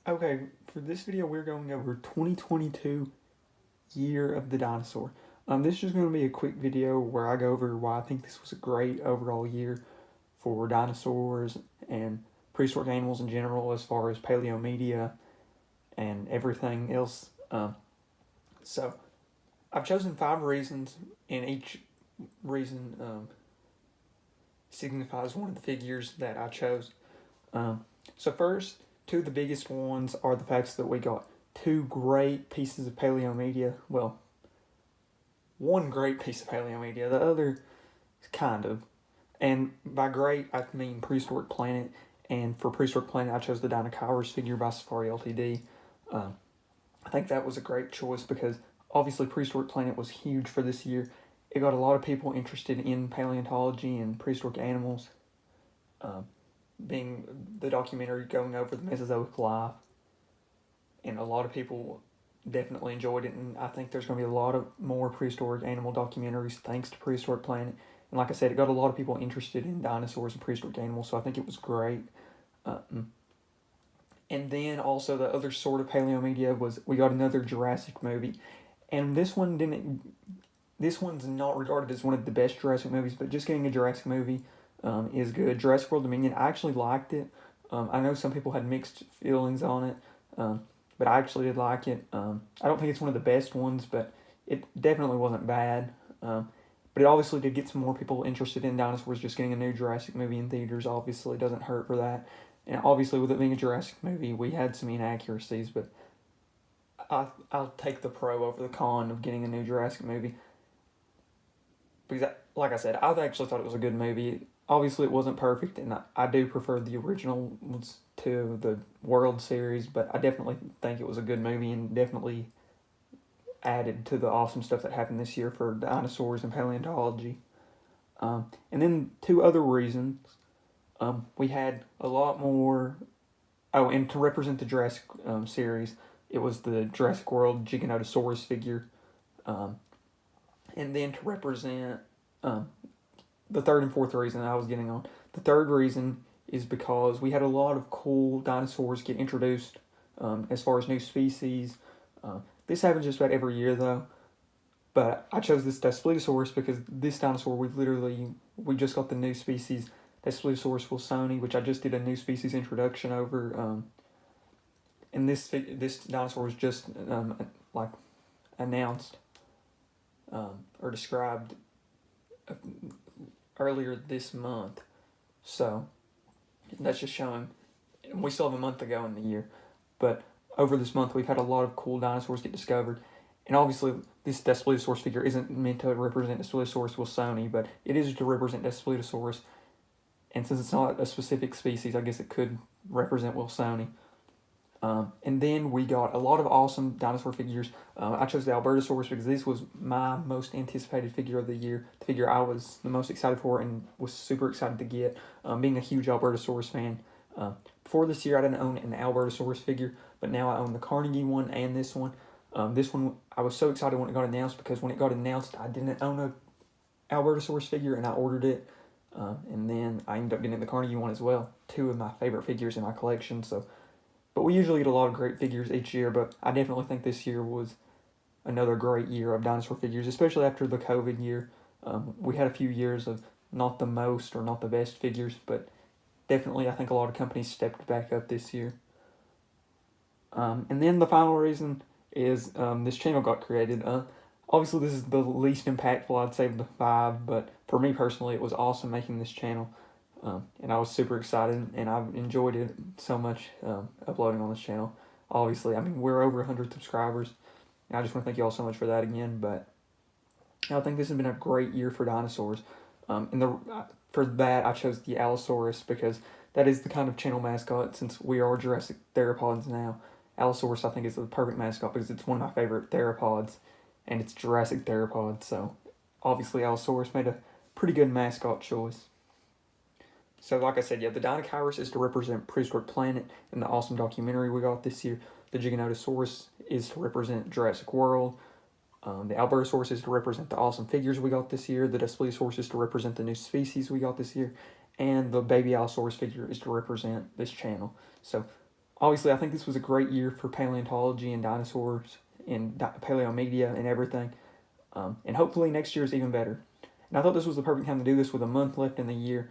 Okay, for this video, we're going over 2022 year of the dinosaur. This is just going to be a quick video where I go over why I think this was a great overall year for dinosaurs and prehistoric animals in general, as far as paleo media and everything else. So, I've chosen 5 reasons, and each reason signifies one of the figures that I chose. So first, two of the biggest ones are the facts that we got two great pieces of paleo media. Well, one great piece of paleo media, the other kind of. And by great, I mean Prehistoric Planet. And for Prehistoric Planet, I chose the Dinosaurs figure by Safari Ltd. I think that was a great choice because obviously Prehistoric Planet was huge for this year. It got a lot of people interested in paleontology and prehistoric animals. Being the documentary going over the Mesozoic life, and a lot of people definitely enjoyed it, and I think there's going to be a lot of more prehistoric animal documentaries thanks to Prehistoric Planet. And like I said, it got a lot of people interested in dinosaurs and prehistoric animals, so I think it was great. And then also the other sort of paleo media was we got another Jurassic movie, and this one didn't. This one's not regarded as one of the best Jurassic movies, but just getting a Jurassic movie is good. Jurassic World Dominion, I actually liked it. I know some people had mixed feelings on it, but I actually did like it. I don't think it's one of the best ones, but it definitely wasn't bad. But it obviously did get some more people interested in dinosaurs. Just getting a new Jurassic movie in theaters obviously doesn't hurt for that. And obviously, with it being a Jurassic movie, we had some inaccuracies, but I'll take the pro over the con of getting a new Jurassic movie. Because, like I said, I actually thought it was a good movie. Obviously, it wasn't perfect, and I do prefer the original ones to the World Series, but I definitely think it was a good movie and definitely added to the awesome stuff that happened this year for dinosaurs and paleontology. And then two other reasons. We had a lot more. Oh, and to represent the Jurassic series, it was the Jurassic World Giganotosaurus figure. And then to represent the third and fourth reason I was getting on. The third reason is because we had a lot of cool dinosaurs get introduced as far as new species. This happens just about every year though. But I chose this Daspletosaurus because this dinosaur we just got the new species Daspletosaurus wilsoni, which I just did a new species introduction over. And this dinosaur was just announced or described earlier this month. So that's just showing we still have a month to go in the year, but over this month we've had a lot of cool dinosaurs get discovered. And obviously this Daspletosaurus figure isn't meant to represent Daspletosaurus wilsoni, but it is to represent Daspletosaurus. And since it's not a specific species, I guess it could represent wilsoni. And then we got a lot of awesome dinosaur figures. I chose the Alberotsaurus because this was my most anticipated figure of the year. The figure I was the most excited for and was super excited to get, being a huge Albertosaurus fan. Before this year, I didn't own an Albertosaurus figure, but now I own the Carnegie one and this one. This one, I was so excited when it got announced because when it got announced, I didn't own a Albertosaurus figure and I ordered it. And then I ended up getting the Carnegie one as well. Two of my favorite figures in my collection, so... But we usually get a lot of great figures each year, but I definitely think this year was another great year of dinosaur figures, especially after the COVID year. We had a few years of not the most or not the best figures, but definitely I think a lot of companies stepped back up this year. And then the final reason is this channel got created. Obviously, this is the least impactful, I'd say, of the 5, but for me personally, it was awesome making this channel. And I was super excited, and I've enjoyed it so much uploading on this channel. Obviously, I mean, we're over 100 subscribers, and I just want to thank you all so much for that again. But I think this has been a great year for dinosaurs. For that, I chose the Allosaurus because that is the kind of channel mascot, since we are Jurassic theropods now. Allosaurus, I think, is the perfect mascot because it's one of my favorite theropods, and it's Jurassic theropods, so obviously Allosaurus made a pretty good mascot choice. So like I said, yeah, the Dinosaurs is to represent Prehistoric Planet and the awesome documentary we got this year. The Giganotosaurus is to represent Jurassic World. The Albertosaurus is to represent the awesome figures we got this year. The Daspletosaurus is to represent the new species we got this year. And the baby Allosaurus figure is to represent this channel. So obviously, I think this was a great year for paleontology and dinosaurs and paleo media and everything. And hopefully next year is even better. And I thought this was the perfect time to do this with a month left in the year.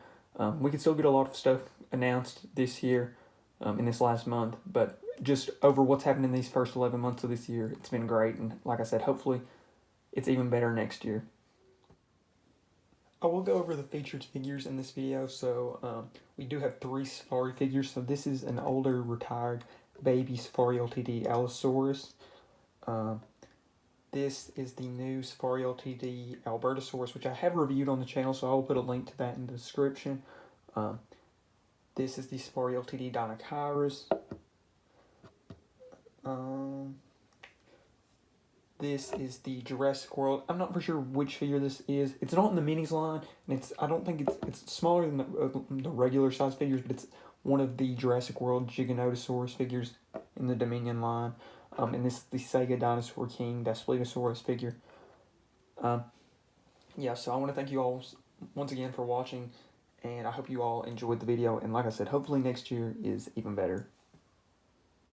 We could still get a lot of stuff announced this year, in this last month, but just over what's happened in these first 11 months of this year, it's been great. And like I said, hopefully it's even better next year. I will go over the featured figures in this video. So we do have 3 safari figures. So this is an older retired baby Safari Ltd Allosaurus. This is the new Safari Ltd Albertosaurus, which I have reviewed on the channel, so I will put a link to that in the description. This is the Safari Ltd Dinosaurus. This is the Jurassic World. I'm not for sure which figure this is. It's not in the minis line, and I don't think it's smaller than the regular size figures, but it's one of the Jurassic World Giganotosaurus figures in the Dominion line. And this is the Sega Dinosaur King Daspletosaurus figure. Yeah, so I want to thank you all once again for watching, and I hope you all enjoyed the video. And like I said, hopefully next year is even better.